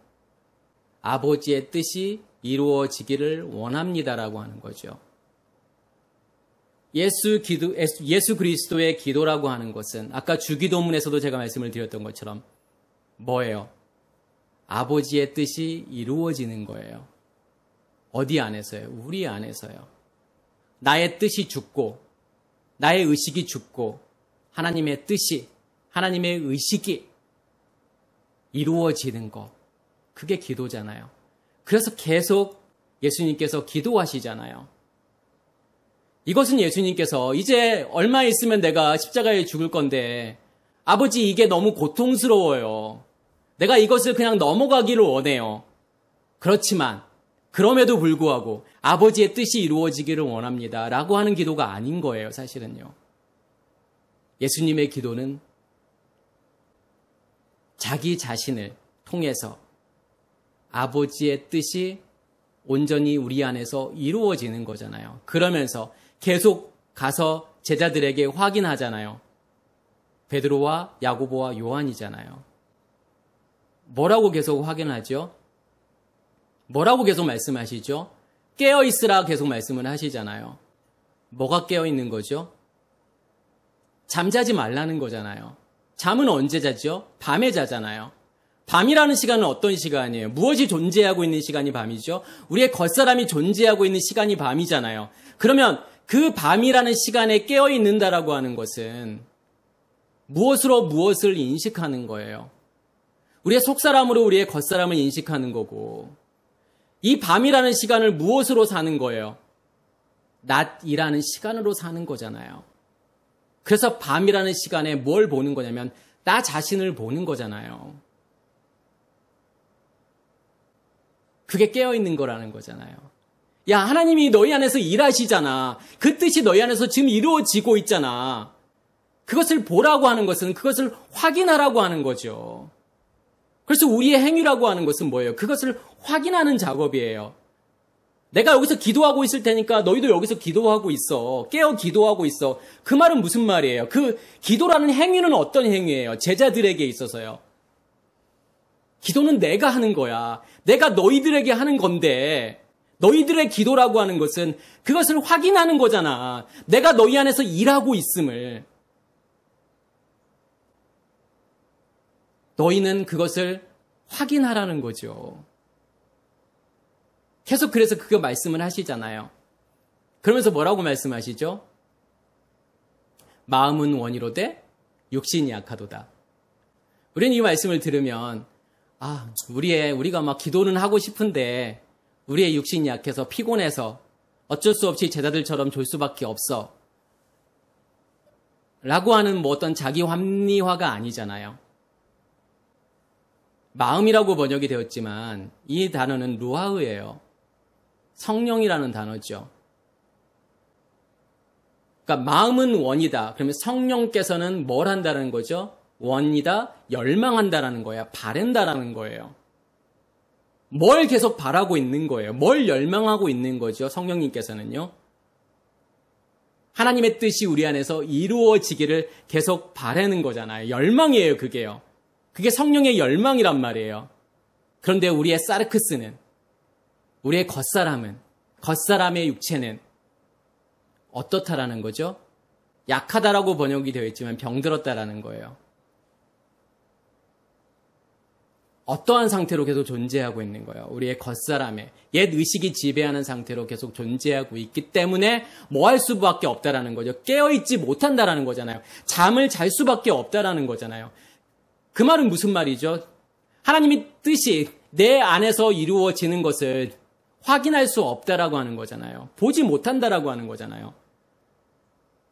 아버지의 뜻이 이루어지기를 원합니다라고 하는 거죠. 예수 그리스도의 기도라고 하는 것은 아까 주기도문에서도 제가 말씀을 드렸던 것처럼 뭐예요? 아버지의 뜻이 이루어지는 거예요. 어디 안에서요? 우리 안에서요. 나의 뜻이 죽고 나의 의식이 죽고 하나님의 뜻이, 하나님의 의식이 이루어지는 것. 그게 기도잖아요. 그래서 계속 예수님께서 기도하시잖아요. 이것은 예수님께서 이제 얼마 있으면 내가 십자가에 죽을 건데 아버지 이게 너무 고통스러워요. 내가 이것을 그냥 넘어가기를 원해요. 그렇지만 그럼에도 불구하고 아버지의 뜻이 이루어지기를 원합니다. 라고 하는 기도가 아닌 거예요, 사실은요. 예수님의 기도는 자기 자신을 통해서 아버지의 뜻이 온전히 우리 안에서 이루어지는 거잖아요. 그러면서 계속 가서 제자들에게 확인하잖아요. 베드로와 야고보와 요한이잖아요. 뭐라고 계속 확인하죠? 뭐라고 계속 말씀하시죠? 깨어있으라 계속 말씀을 하시잖아요. 뭐가 깨어있는 거죠? 잠자지 말라는 거잖아요. 잠은 언제 자죠? 밤에 자잖아요. 밤이라는 시간은 어떤 시간이에요? 무엇이 존재하고 있는 시간이 밤이죠? 우리의 겉사람이 존재하고 있는 시간이 밤이잖아요. 그러면 그 밤이라는 시간에 깨어있는다라고 하는 것은 무엇으로 무엇을 인식하는 거예요? 우리의 속사람으로 우리의 겉사람을 인식하는 거고, 이 밤이라는 시간을 무엇으로 사는 거예요? 낮이라는 시간으로 사는 거잖아요. 그래서 밤이라는 시간에 뭘 보는 거냐면 나 자신을 보는 거잖아요. 그게 깨어있는 거라는 거잖아요. 야, 하나님이 너희 안에서 일하시잖아. 그 뜻이 너희 안에서 지금 이루어지고 있잖아. 그것을 보라고 하는 것은 그것을 확인하라고 하는 거죠. 그래서 우리의 행위라고 하는 것은 뭐예요? 그것을 확인하는 작업이에요. 내가 여기서 기도하고 있을 테니까 너희도 여기서 기도하고 있어. 깨어 기도하고 있어. 그 말은 무슨 말이에요? 그 기도라는 행위는 어떤 행위예요? 제자들에게 있어서요. 기도는 내가 하는 거야. 내가 너희들에게 하는 건데 너희들의 기도라고 하는 것은 그것을 확인하는 거잖아. 내가 너희 안에서 일하고 있음을. 너희는 그것을 확인하라는 거죠. 계속 그래서 그거 말씀을 하시잖아요. 그러면서 뭐라고 말씀하시죠? 마음은 원이로되 육신이 약하도다. 우리는 이 말씀을 들으면 우리가 막 기도는 하고 싶은데 우리의 육신이 약해서 피곤해서 어쩔 수 없이 제자들처럼 졸 수밖에 없어. 라고 하는 어떤 자기 합리화가 아니잖아요. 마음이라고 번역이 되었지만 이 단어는 루하흐예요. 성령이라는 단어죠. 그러니까 마음은 원이다. 그러면 성령께서는 뭘 한다는 거죠? 원이다, 열망한다라는 거야. 바란다라는 거예요. 뭘 계속 바라고 있는 거예요. 뭘 열망하고 있는 거죠. 성령님께서는요. 하나님의 뜻이 우리 안에서 이루어지기를 계속 바라는 거잖아요. 열망이에요, 그게요. 그게 성령의 열망이란 말이에요. 그런데 우리의 사르크스는, 우리의 겉사람의 육체는 어떻다라는 거죠? 약하다라고 번역이 되어 있지만 병들었다라는 거예요. 어떠한 상태로 계속 존재하고 있는 거예요. 우리의 겉사람의 옛 의식이 지배하는 상태로 계속 존재하고 있기 때문에 뭐 할 수밖에 없다라는 거죠. 깨어있지 못한다라는 거잖아요. 잠을 잘 수밖에 없다라는 거잖아요. 그 말은 무슨 말이죠? 하나님의 뜻이 내 안에서 이루어지는 것을 확인할 수 없다라고 하는 거잖아요. 보지 못한다라고 하는 거잖아요.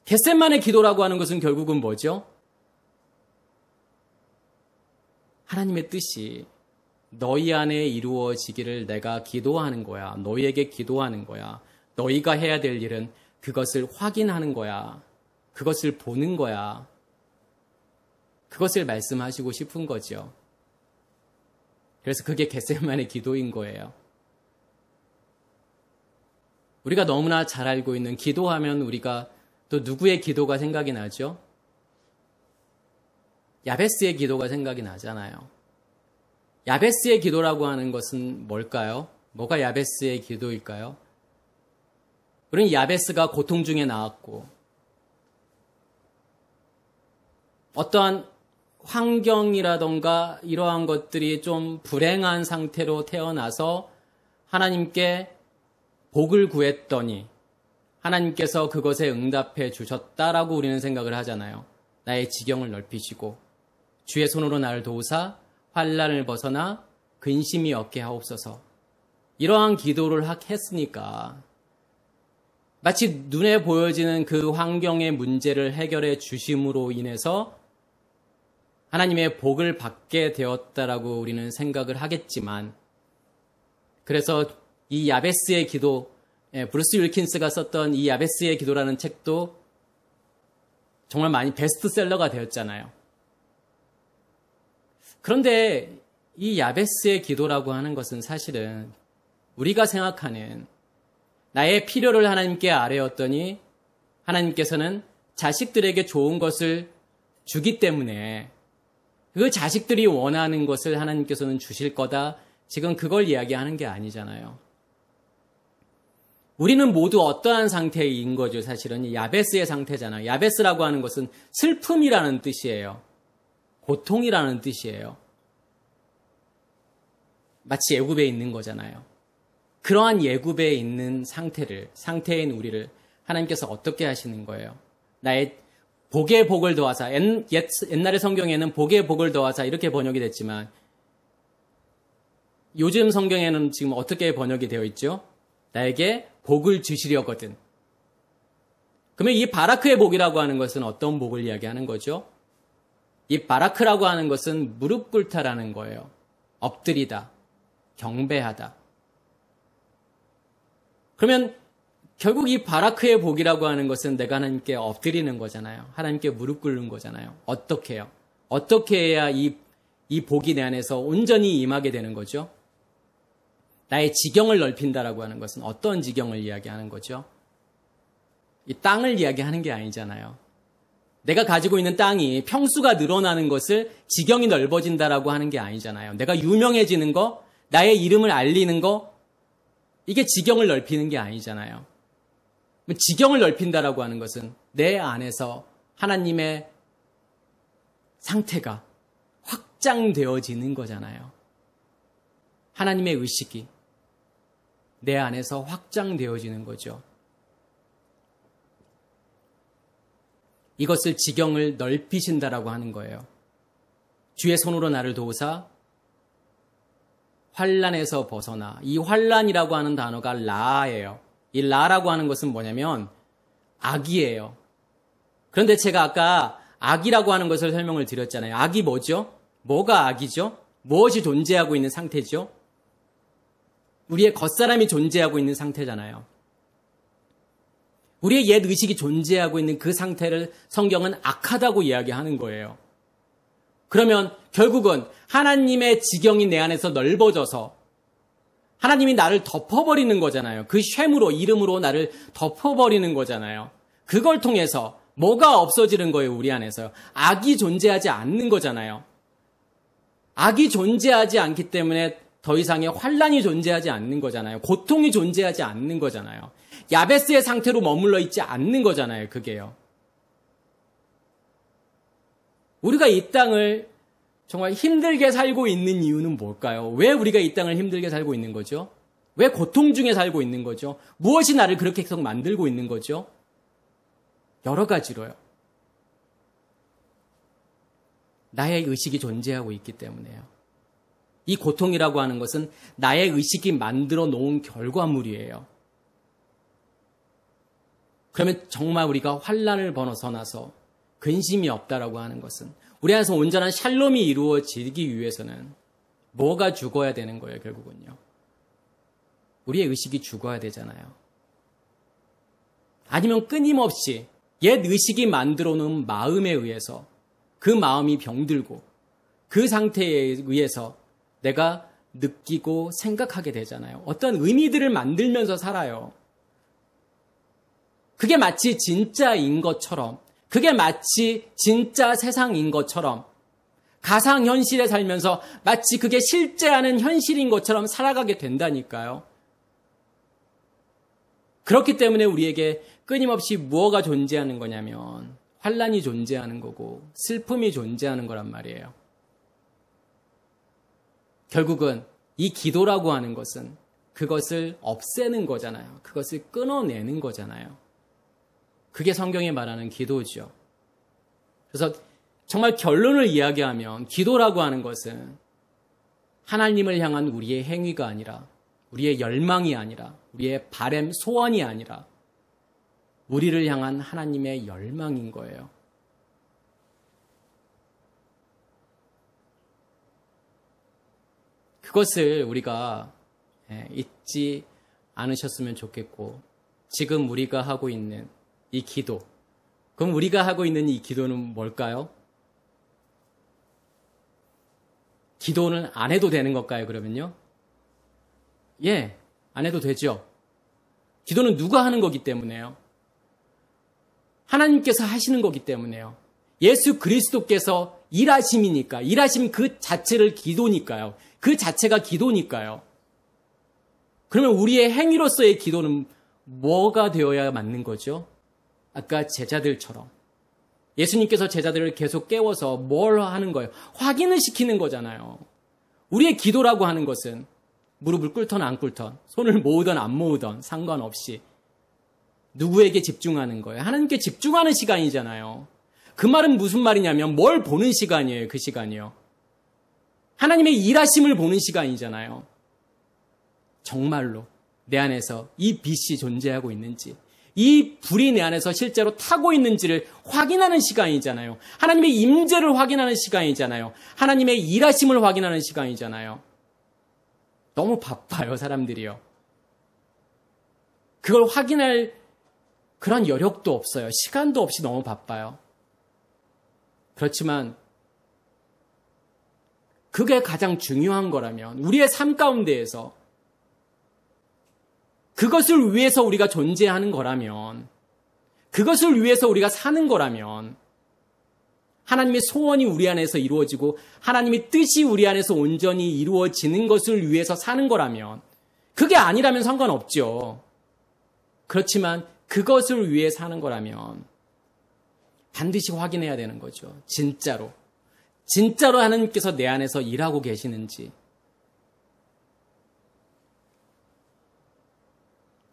겟세마네 기도라고 하는 것은 결국은 뭐죠? 하나님의 뜻이 너희 안에 이루어지기를 내가 기도하는 거야. 너희에게 기도하는 거야. 너희가 해야 될 일은 그것을 확인하는 거야. 그것을 보는 거야. 그것을 말씀하시고 싶은 거죠. 그래서 그게 겟세마네 기도인 거예요. 우리가 너무나 잘 알고 있는 기도하면 우리가 또 누구의 기도가 생각이 나죠? 야베스의 기도가 생각이 나잖아요. 야베스의 기도라고 하는 것은 뭘까요? 뭐가 야베스의 기도일까요? 우리는 야베스가 고통 중에 나왔고 어떠한 환경이라던가 이러한 것들이 좀 불행한 상태로 태어나서 하나님께 복을 구했더니 하나님께서 그것에 응답해 주셨다라고 우리는 생각을 하잖아요. 나의 지경을 넓히시고 주의 손으로 나를 도우사 환난을 벗어나 근심이 없게 하옵소서. 이러한 기도를 했으니까 마치 눈에 보여지는 그 환경의 문제를 해결해 주심으로 인해서 하나님의 복을 받게 되었다라고 우리는 생각을 하겠지만 그래서 이 야베스의 기도, 브루스 윌킨스가 썼던 이 야베스의 기도라는 책도 정말 많이 베스트셀러가 되었잖아요. 그런데 이 야베스의 기도라고 하는 것은 사실은 우리가 생각하는 나의 필요를 하나님께 아뢰었더니 하나님께서는 자식들에게 좋은 것을 주기 때문에 그 자식들이 원하는 것을 하나님께서는 주실 거다. 지금 그걸 이야기하는 게 아니잖아요. 우리는 모두 어떠한 상태인 거죠. 사실은 야베스의 상태잖아요. 야베스라고 하는 것은 슬픔이라는 뜻이에요. 고통이라는 뜻이에요. 마치 애굽에 있는 거잖아요. 그러한 애굽에 있는 상태인 우리를 하나님께서 어떻게 하시는 거예요? 나의 복의 복을 더하사, 옛날의 성경에는 복의 복을 더하사 이렇게 번역이 됐지만 요즘 성경에는 지금 어떻게 번역이 되어 있죠? 나에게 복을 주시려거든. 그러면 이 바라크의 복이라고 하는 것은 어떤 복을 이야기하는 거죠? 이 바라크라고 하는 것은 무릎 꿇다라는 거예요. 엎드리다, 경배하다. 그러면 결국 이 바라크의 복이라고 하는 것은 내가 하나님께 엎드리는 거잖아요. 하나님께 무릎 꿇는 거잖아요. 어떻게 해요? 어떻게 해야 이 복이 내 안에서 온전히 임하게 되는 거죠? 나의 지경을 넓힌다라고 하는 것은 어떤 지경을 이야기하는 거죠? 이 땅을 이야기하는 게 아니잖아요. 내가 가지고 있는 땅이 평수가 늘어나는 것을 지경이 넓어진다라고 하는 게 아니잖아요. 내가 유명해지는 거, 나의 이름을 알리는 거, 이게 지경을 넓히는 게 아니잖아요. 지경을 넓힌다라고 하는 것은 내 안에서 하나님의 상태가 확장되어지는 거잖아요. 하나님의 의식이 내 안에서 확장되어지는 거죠. 이것을 지경을 넓히신다라고 하는 거예요. 주의 손으로 나를 도우사 환란에서 벗어나. 이 환란이라고 하는 단어가 라예요. 이 라라고 하는 것은 뭐냐면 악이에요. 그런데 제가 아까 악이라고 하는 것을 설명을 드렸잖아요. 악이 뭐죠? 뭐가 악이죠? 무엇이 존재하고 있는 상태죠? 우리의 겉사람이 존재하고 있는 상태잖아요. 우리의 옛 의식이 존재하고 있는 그 상태를 성경은 악하다고 이야기하는 거예요. 그러면 결국은 하나님의 지경이 내 안에서 넓어져서 하나님이 나를 덮어버리는 거잖아요. 그 쉔으로, 이름으로 나를 덮어버리는 거잖아요. 그걸 통해서 뭐가 없어지는 거예요, 우리 안에서? 악이 존재하지 않는 거잖아요. 악이 존재하지 않기 때문에 더 이상의 환란이 존재하지 않는 거잖아요. 고통이 존재하지 않는 거잖아요. 야베스의 상태로 머물러 있지 않는 거잖아요, 그게요. 우리가 이 땅을 정말 힘들게 살고 있는 이유는 뭘까요? 왜 우리가 이 땅을 힘들게 살고 있는 거죠? 왜 고통 중에 살고 있는 거죠? 무엇이 나를 그렇게 계속 만들고 있는 거죠? 여러 가지로요. 나의 의식이 존재하고 있기 때문에요. 이 고통이라고 하는 것은 나의 의식이 만들어 놓은 결과물이에요. 그러면 정말 우리가 환란을 벗어나서 근심이 없다라고 하는 것은 우리 안에서 온전한 샬롬이 이루어지기 위해서는 뭐가 죽어야 되는 거예요, 결국은요. 우리의 의식이 죽어야 되잖아요. 아니면 끊임없이 옛 의식이 만들어 놓은 마음에 의해서 그 마음이 병들고 그 상태에 의해서 내가 느끼고 생각하게 되잖아요. 어떤 의미들을 만들면서 살아요. 그게 마치 진짜인 것처럼, 그게 마치 진짜 세상인 것처럼, 가상현실에 살면서 마치 그게 실제하는 현실인 것처럼 살아가게 된다니까요. 그렇기 때문에 우리에게 끊임없이 무엇가 존재하는 거냐면 환란이 존재하는 거고 슬픔이 존재하는 거란 말이에요. 결국은 이 기도라고 하는 것은 그것을 없애는 거잖아요. 그것을 끊어내는 거잖아요. 그게 성경이 말하는 기도죠. 그래서 정말 결론을 이야기하면 기도라고 하는 것은 하나님을 향한 우리의 행위가 아니라, 우리의 열망이 아니라, 우리의 바램, 소원이 아니라 우리를 향한 하나님의 열망인 거예요. 그것을 우리가 잊지 않으셨으면 좋겠고, 지금 우리가 하고 있는 이 기도, 그럼 우리가 하고 있는 이 기도는 뭘까요? 기도는 안 해도 되는 걸까요, 그러면요? 예, 안 해도 되죠. 기도는 누가 하는 거기 때문에요. 하나님께서 하시는 거기 때문에요. 예수 그리스도께서 일하심이니까, 일하심 그 자체를 기도니까요. 그 자체가 기도니까요. 그러면 우리의 행위로서의 기도는 뭐가 되어야 맞는 거죠? 아까 제자들처럼 예수님께서 제자들을 계속 깨워서 뭘 하는 거예요? 확인을 시키는 거잖아요. 우리의 기도라고 하는 것은 무릎을 꿇던 안 꿇던, 손을 모으던 안 모으던 상관없이 누구에게 집중하는 거예요? 하나님께 집중하는 시간이잖아요. 그 말은 무슨 말이냐면 뭘 보는 시간이에요, 그 시간이요. 하나님의 일하심을 보는 시간이잖아요. 정말로 내 안에서 이 빛이 존재하고 있는지, 이 불이 내 안에서 실제로 타고 있는지를 확인하는 시간이잖아요. 하나님의 임재를 확인하는 시간이잖아요. 하나님의 일하심을 확인하는 시간이잖아요. 너무 바빠요, 사람들이요. 그걸 확인할 그런 여력도 없어요. 시간도 없이 너무 바빠요. 그렇지만 그게 가장 중요한 거라면, 우리의 삶 가운데에서 그것을 위해서 우리가 존재하는 거라면, 그것을 위해서 우리가 사는 거라면, 하나님의 소원이 우리 안에서 이루어지고 하나님의 뜻이 우리 안에서 온전히 이루어지는 것을 위해서 사는 거라면, 그게 아니라면 상관없죠. 그렇지만 그것을 위해 사는 거라면 반드시 확인해야 되는 거죠. 진짜로 하나님께서 내 안에서 일하고 계시는지.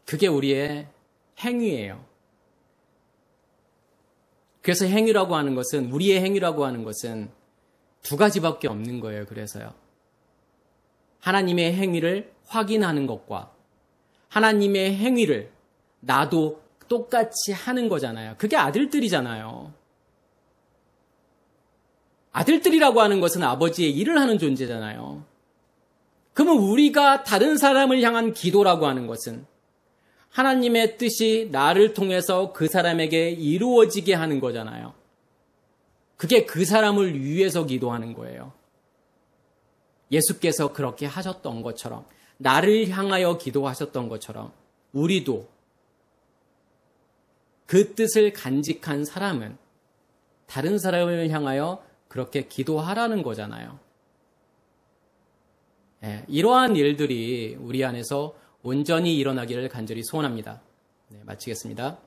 그게 우리의 행위예요. 그래서 행위라고 하는 것은, 우리의 행위라고 하는 것은 두 가지밖에 없는 거예요. 그래서요. 하나님의 행위를 확인하는 것과 하나님의 행위를 나도 똑같이 하는 거잖아요. 그게 아들들이잖아요. 아들들이라고 하는 것은 아버지의 일을 하는 존재잖아요. 그러면 우리가 다른 사람을 향한 기도라고 하는 것은 하나님의 뜻이 나를 통해서 그 사람에게 이루어지게 하는 거잖아요. 그게 그 사람을 위해서 기도하는 거예요. 예수께서 그렇게 하셨던 것처럼, 나를 향하여 기도하셨던 것처럼 우리도 그 뜻을 간직한 사람은 다른 사람을 향하여 그렇게 기도하라는 거잖아요. 이러한 일들이 우리 안에서 온전히 일어나기를 간절히 소원합니다. 마치겠습니다.